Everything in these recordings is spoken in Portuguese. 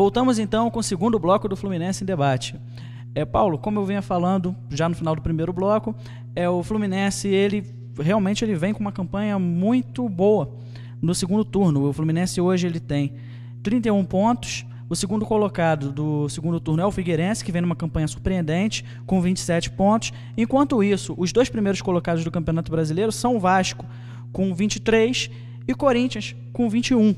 Voltamos então com o segundo bloco do Fluminense em debate. Paulo, como eu vinha falando já no final do primeiro bloco, o Fluminense realmente ele vem com uma campanha muito boa no segundo turno. O Fluminense hoje ele tem 31 pontos. O segundo colocado do segundo turno é o Figueirense, que vem numa campanha surpreendente, com 27 pontos. Enquanto isso, os dois primeiros colocados do Campeonato Brasileiro são o Vasco, com 23, e Corinthians, com 21,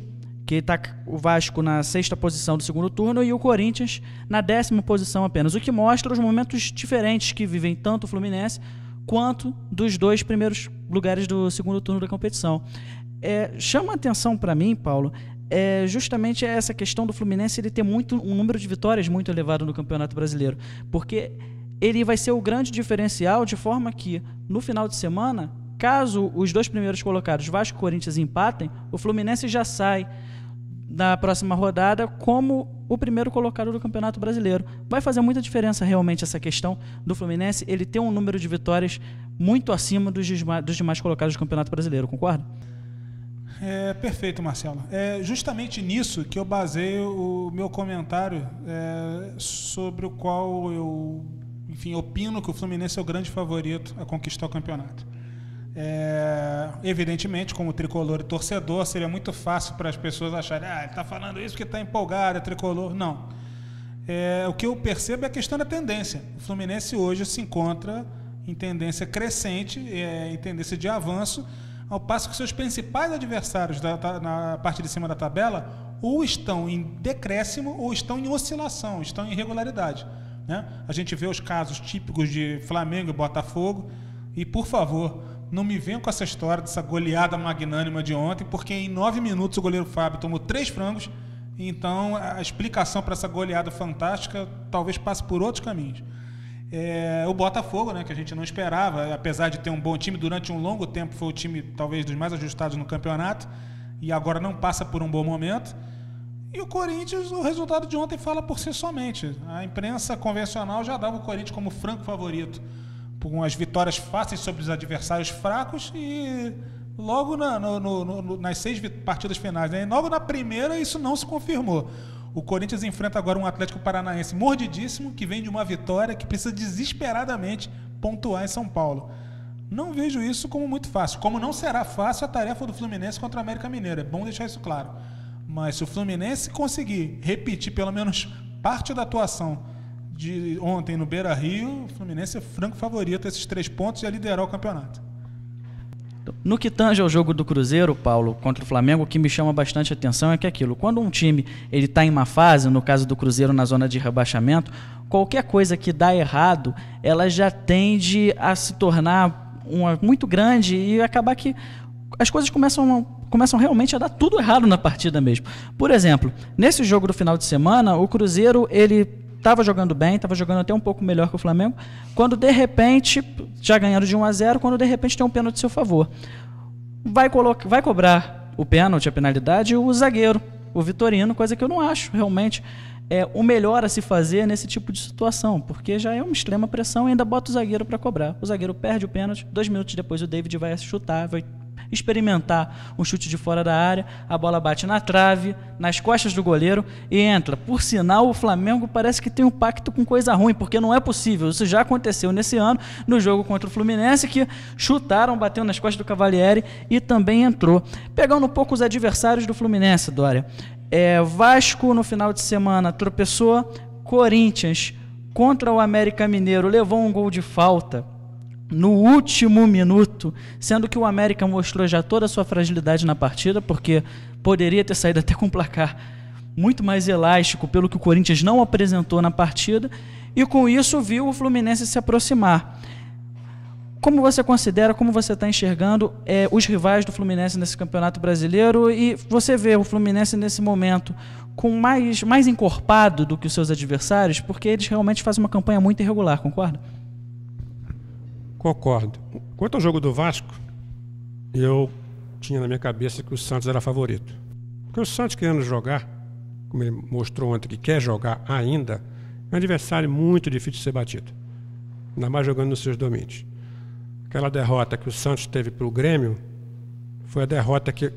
que está o Vasco na 6ª posição do segundo turno e o Corinthians na 10ª posição apenas, o que mostra os momentos diferentes que vivem tanto o Fluminense quanto dos dois primeiros lugares do segundo turno da competição. Chama a atenção para mim, Paulo, justamente essa questão do Fluminense ele ter um número de vitórias muito elevado no Campeonato Brasileiro, porque ele vai ser o grande diferencial, de forma que no final de semana, caso os dois primeiros colocados, Vasco e Corinthians, empatem, o Fluminense já sai na próxima rodada como o primeiro colocado do Campeonato Brasileiro. Vai fazer muita diferença realmente essa questão do Fluminense, ele ter um número de vitórias muito acima dos demais colocados do Campeonato Brasileiro, concorda? Perfeito, Marcelo. É justamente nisso que eu baseio o meu comentário, sobre o qual eu, opino que o Fluminense é o grande favorito a conquistar o campeonato. Evidentemente, como tricolor e torcedor, seria muito fácil para as pessoas acharem ele está falando isso porque está empolgado, é tricolor. Não. O que eu percebo é a questão da tendência. O Fluminense hoje se encontra em tendência crescente, em tendência de avanço, ao passo que seus principais adversários na parte de cima da tabela ou estão em decréscimo ou estão em oscilação, estão em irregularidade, né? A gente vê os casos típicos de Flamengo e Botafogo e, por favor, não me venham com essa história dessa goleada magnânima de ontem, porque em 9 minutos o goleiro Fábio tomou 3 frangos, então a explicação para essa goleada fantástica talvez passe por outros caminhos. O Botafogo, né, que a gente não esperava, apesar de ter um bom time, durante um longo tempo foi o time talvez dos mais ajustados no campeonato e agora não passa por um bom momento. E o Corinthians, o resultado de ontem fala por si somente. A imprensa convencional já dava o Corinthians como franco favorito, com as vitórias fáceis sobre os adversários fracos e logo nas 6 partidas finais, né? Logo na primeira isso não se confirmou. O Corinthians enfrenta agora um Atlético Paranaense mordidíssimo, que vem de uma vitória, que precisa desesperadamente pontuar em São Paulo. Não vejo isso como muito fácil. Como não será fácil a tarefa do Fluminense contra o América Mineiro. É bom deixar isso claro. Mas se o Fluminense conseguir repetir pelo menos parte da atuação de ontem no Beira-Rio, o Fluminense é franco favorito a esses 3 pontos e a liderar o campeonato. No que tange ao jogo do Cruzeiro, Paulo, contra o Flamengo, o que me chama bastante atenção é que quando um time está em uma fase, no caso do Cruzeiro na zona de rebaixamento, qualquer coisa que dá errado, ela já tende a se tornar muito grande e acabar que as coisas começam realmente a dar tudo errado na partida mesmo. Por exemplo, nesse jogo do final de semana, o Cruzeiro estava jogando bem, estava jogando até um pouco melhor que o Flamengo, quando de repente, já ganhando de 1-0, quando de repente tem um pênalti a seu favor. Vai cobrar o pênalti, a penalidade, o zagueiro, o Vitorino, coisa que eu não acho realmente o melhor a se fazer nesse tipo de situação, porque já é uma extrema pressão e ainda bota o zagueiro para cobrar. O zagueiro perde o pênalti, 2 minutos depois o David vai chutar, vai experimentar um chute de fora da área, a bola bate na trave, nas costas do goleiro e entra. Por sinal, o Flamengo parece que tem um pacto com coisa ruim, porque não é possível. Isso já aconteceu nesse ano, no jogo contra o Fluminense, que chutaram, bateu nas costas do Cavalieri e também entrou. Pegando um pouco os adversários do Fluminense, Dória. Vasco, no final de semana, tropeçou. Corinthians, contra o América Mineiro, levou um gol de falta no último minuto, sendo que o América mostrou já toda a sua fragilidade na partida, porque poderia ter saído até com um placar muito mais elástico, pelo que o Corinthians não apresentou na partida, e com isso viu o Fluminense se aproximar. Como você considera, como você está enxergando os rivais do Fluminense nesse Campeonato Brasileiro, e você vê o Fluminense nesse momento com mais encorpado do que os seus adversários, porque eles realmente fazem uma campanha muito irregular, concorda? Concordo. Quanto ao jogo do Vasco, eu tinha na minha cabeça que o Santos era favorito. Porque o Santos, querendo jogar, como ele mostrou ontem que quer jogar ainda, é um adversário muito difícil de ser batido. Ainda mais jogando nos seus domínios. Aquela derrota que o Santos teve para o Grêmio foi a derrota que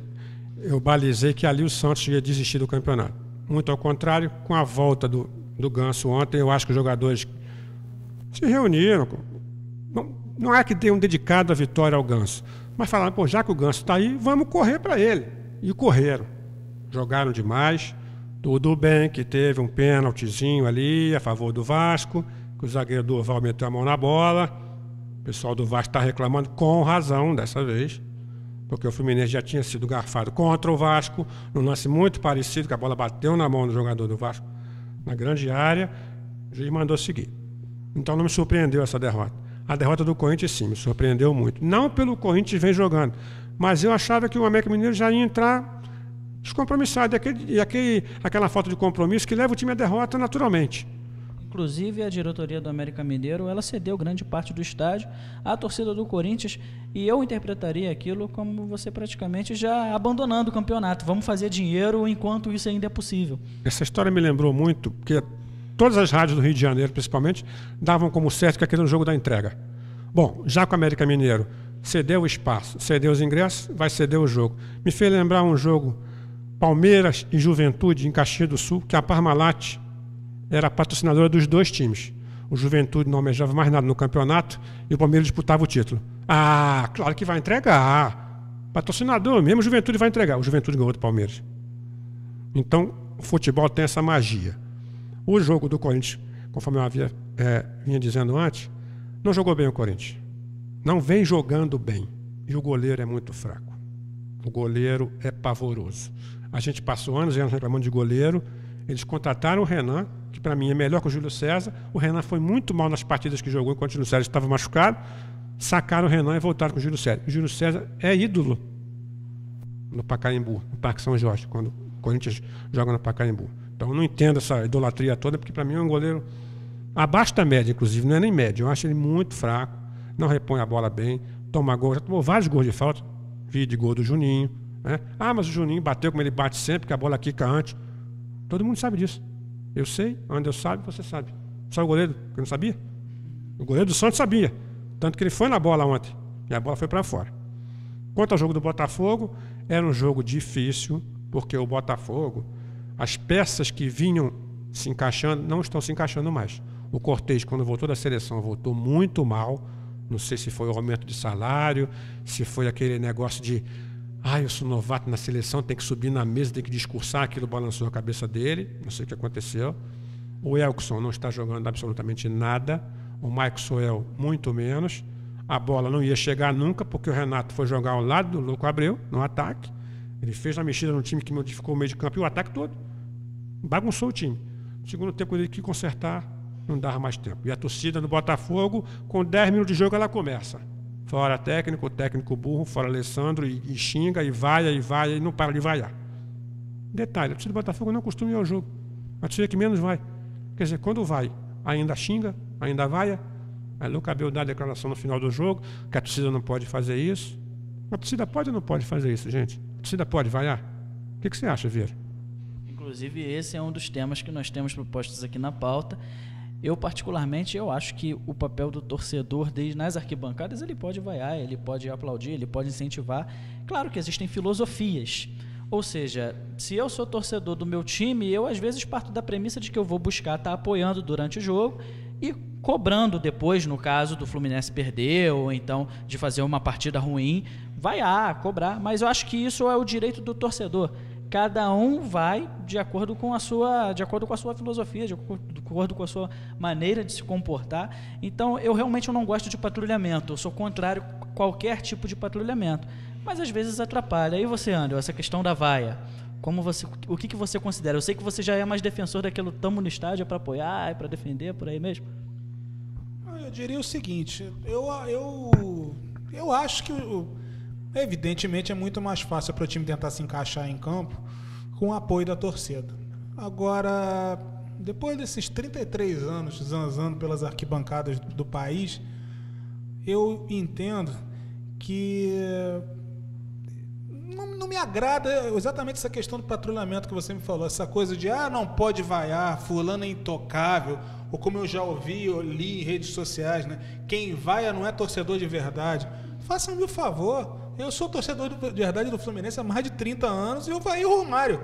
eu balizei que ali o Santos ia desistir do campeonato. Muito ao contrário, com a volta do Ganso ontem, eu acho que os jogadores se reuniram. Não é que tenham dedicado a vitória ao Ganso, mas falaram, pô, já que o Ganso está aí, vamos correr para ele. E correram. Jogaram demais. Tudo bem que teve um pênaltizinho ali a favor do Vasco, que o zagueiro Durval meteu a mão na bola. O pessoal do Vasco está reclamando com razão dessa vez, porque o Fluminense já tinha sido garfado contra o Vasco, num lance muito parecido, que a bola bateu na mão do jogador do Vasco na grande área. O juiz mandou seguir. Então não me surpreendeu essa derrota. A derrota do Corinthians, sim, me surpreendeu muito. Não pelo Corinthians vem jogando, mas eu achava que o América Mineiro já ia entrar descompromissado. Aquela falta de compromisso que leva o time à derrota naturalmente. Inclusive, a diretoria do América Mineiro, ela cedeu grande parte do estádio à torcida do Corinthians, e eu interpretaria aquilo como você praticamente já abandonando o campeonato. Vamos fazer dinheiro enquanto isso ainda é possível. Essa história me lembrou muito, porque todas as rádios do Rio de Janeiro, principalmente, davam como certo que aquele era o jogo da entrega. Bom, já com o América Mineiro cedeu o espaço, cedeu os ingressos, vai ceder o jogo. Me fez lembrar um jogo Palmeiras e Juventude em Caxias do Sul, que a Parmalat era a patrocinadora dos dois times. O Juventude não almejava mais nada no campeonato e o Palmeiras disputava o título. Ah, claro que vai entregar. Patrocinador mesmo, o Juventude vai entregar. O Juventude ganhou do Palmeiras. Então, o futebol tem essa magia. O jogo do Corinthians, conforme eu vinha dizendo antes, não jogou bem o Corinthians. Não vem jogando bem. E o goleiro é muito fraco. O goleiro é pavoroso. A gente passou anos reclamando de goleiro. Eles contrataram o Renan, que para mim é melhor que o Júlio César. O Renan foi muito mal nas partidas que jogou enquanto o Júlio César estava machucado. Sacaram o Renan e voltaram com o Júlio César. O Júlio César é ídolo no Pacaembu, no Parque São Jorge, quando o Corinthians joga no Pacaembu. Então eu não entendo essa idolatria toda, porque para mim é um goleiro abaixo da média, inclusive, não é nem médio. Eu acho ele muito fraco, não repõe a bola bem, toma gol, já tomou vários gols de falta, vi de gol do Juninho, né? Ah, mas o Juninho bateu como ele bate sempre, que a bola quica antes. Todo mundo sabe disso. Eu sei, onde eu sabe, você sabe. Só o goleiro que não sabia? O goleiro do Santos sabia. Tanto que ele foi na bola ontem e a bola foi para fora. Quanto ao jogo do Botafogo, era um jogo difícil, porque o Botafogo, as peças que vinham se encaixando, não estão se encaixando mais. O Cortez, quando voltou da seleção, voltou muito mal. Não sei se foi o aumento de salário, se foi aquele negócio de eu sou novato na seleção, tem que subir na mesa, tem que discursar, aquilo balançou a cabeça dele, não sei o que aconteceu. O Elkson não está jogando absolutamente nada, o Maxwell muito menos, a bola não ia chegar nunca, porque o Renato foi jogar ao lado do Louco Abreu, no ataque, ele fez uma mexida no time que modificou o meio de campo e o ataque todo, bagunçou o time. No segundo tempo, ele que consertar, não dava mais tempo. E a torcida no Botafogo, com 10 minutos de jogo, ela começa. Fora técnico, técnico burro, fora Alessandro, e xinga, e vai, e não para de vaiar. Detalhe, a torcida do Botafogo não costuma ir ao jogo. A torcida que menos vai. Quer dizer, quando vai, ainda xinga, ainda vaia. Aí o Cabelo dá a declaração no final do jogo, que a torcida não pode fazer isso. A torcida pode ou não pode fazer isso, gente? A torcida pode vaiar? O que você acha, Vieira? Inclusive, esse é um dos temas que nós temos propostos aqui na pauta. Eu, particularmente, acho que o papel do torcedor desde nas arquibancadas, ele pode vaiar, ele pode aplaudir, ele pode incentivar. Claro que existem filosofias. Ou seja, se eu sou torcedor do meu time, eu às vezes parto da premissa de que eu vou buscar estar apoiando durante o jogo e cobrando depois, no caso do Fluminense perder, ou então de fazer uma partida ruim, vaiar, cobrar. Mas eu acho que isso é o direito do torcedor. Cada um vai de acordo com a sua filosofia, de acordo com a sua maneira de se comportar. Então, eu realmente não gosto de patrulhamento. Eu sou contrário a qualquer tipo de patrulhamento. Mas, às vezes, atrapalha. E você, André, essa questão da vaia, o que você considera? Eu sei que você já é mais defensor daquilo, estamos no estádio para apoiar, para defender, por aí mesmo. Eu diria o seguinte, eu acho que... Evidentemente é muito mais fácil para o time tentar se encaixar em campo com o apoio da torcida. Agora, depois desses 33 anos zanzando pelas arquibancadas do país, eu entendo que não me agrada exatamente essa questão do patrulhamento que você me falou, essa coisa de não pode vaiar, fulano é intocável, ou como eu já ouvi ou li em redes sociais, né? Quem vaia não é torcedor de verdade. Façam-me o favor. Eu sou torcedor de verdade do Fluminense há mais de 30 anos e eu vaio o Romário.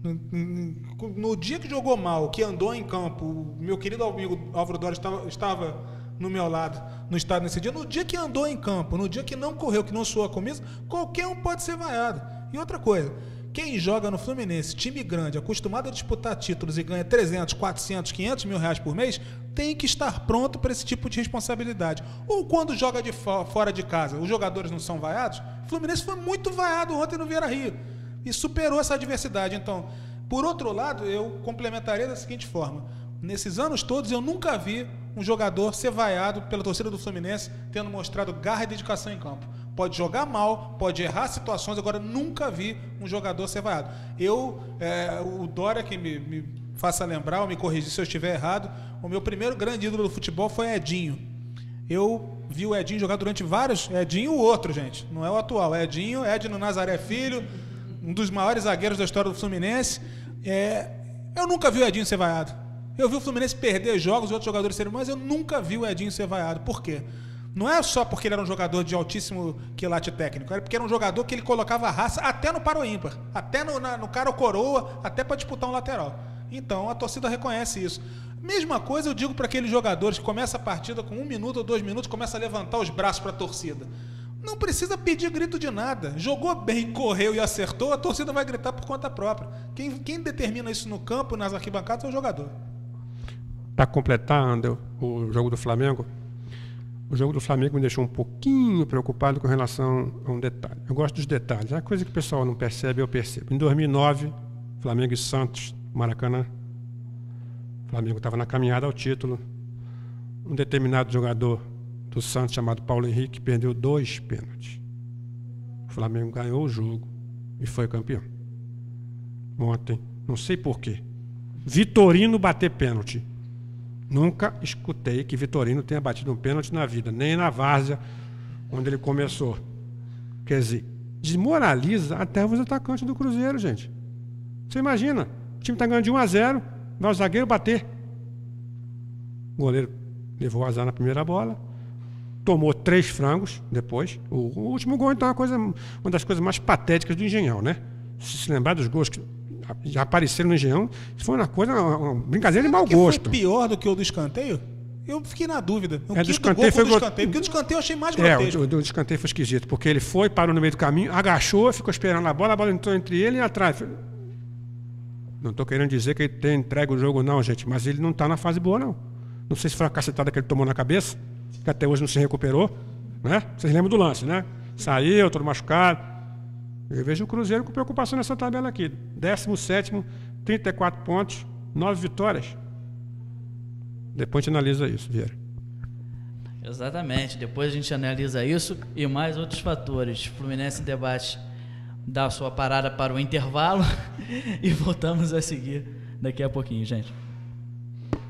No dia que jogou mal, que andou em campo, o meu querido amigo Álvaro Dória estava no meu lado, no estádio nesse dia, no dia que andou em campo, no dia que não correu, que não suou a camisa, qualquer um pode ser vaiado. E outra coisa, quem joga no Fluminense, time grande, acostumado a disputar títulos e ganha 300, 400, 500 mil reais por mês, tem que estar pronto para esse tipo de responsabilidade. Ou quando joga fora de casa, os jogadores não são vaiados? O Fluminense foi muito vaiado ontem no Beira-Rio e superou essa adversidade. Então, por outro lado, eu complementaria da seguinte forma: nesses anos todos eu nunca vi um jogador ser vaiado pela torcida do Fluminense tendo mostrado garra e dedicação em campo. Pode jogar mal, pode errar situações, agora nunca vi um jogador ser vaiado. O Dória que me faça lembrar ou me corrigir se eu estiver errado, o meu primeiro grande ídolo do futebol foi Edinho. Eu vi o Edinho jogar durante vários... Edinho o outro, gente, não é o atual. Edinho Nazaré Filho, um dos maiores zagueiros da história do Fluminense. Eu nunca vi o Edinho ser vaiado. Eu vi o Fluminense perder jogos e outros jogadores serem, mas eu nunca vi o Edinho ser vaiado. Por quê? Não é só porque ele era um jogador de altíssimo quilate técnico, era porque era um jogador que ele colocava raça até no paro ímpar, até no cara ou coroa, até para disputar um lateral. Então a torcida reconhece isso. Mesma coisa eu digo para aqueles jogadores que começam a partida com 1 minuto ou 2 minutos, começam a levantar os braços para a torcida. Não precisa pedir grito de nada. Jogou bem, correu e acertou, a torcida vai gritar por conta própria. Quem determina isso no campo, nas arquibancadas, é o jogador. Para completar, Andel, o jogo do Flamengo, o jogo do Flamengo me deixou um pouquinho preocupado com relação a um detalhe. Eu gosto dos detalhes. A coisa que o pessoal não percebe, eu percebo. Em 2009, Flamengo e Santos, Maracanã. O Flamengo estava na caminhada ao título. Um determinado jogador do Santos, chamado Paulo Henrique, perdeu 2 pênaltis. O Flamengo ganhou o jogo e foi campeão. Ontem, não sei porquê. Vitorino bater pênalti. Nunca escutei que Vitorino tenha batido um pênalti na vida, nem na várzea, onde ele começou. Quer dizer, desmoraliza até os atacantes do Cruzeiro, gente. Você imagina, o time está ganhando de 1-0, vai o zagueiro bater. O goleiro levou o azar na primeira bola, tomou 3 frangos depois. O último gol, então, é uma das coisas mais patéticas do Engenhão, né? Se lembrar dos gols que já apareceram no Engenhão, isso foi uma brincadeira de mau gosto. Foi pior do que o do escanteio? Eu fiquei na dúvida. Do escanteio foi porque o do escanteio eu achei mais grotesco. O do escanteio foi esquisito, porque ele parou no meio do caminho, agachou, ficou esperando a bola entrou entre ele e atrás. Não estou querendo dizer que ele tem entregue o jogo não, gente, mas ele não está na fase boa, não. Não sei se foi a cacetada que ele tomou na cabeça, que até hoje não se recuperou, né? Vocês lembram do lance, né? Saiu, todo machucado. Eu vejo o Cruzeiro com preocupação nessa tabela aqui. 17º, 34 pontos, 9 vitórias. Depois a gente analisa isso, Vieira. Exatamente. Depois a gente analisa isso e mais outros fatores. Fluminense Debate dá a sua parada para o intervalo e voltamos a seguir daqui a pouquinho, gente.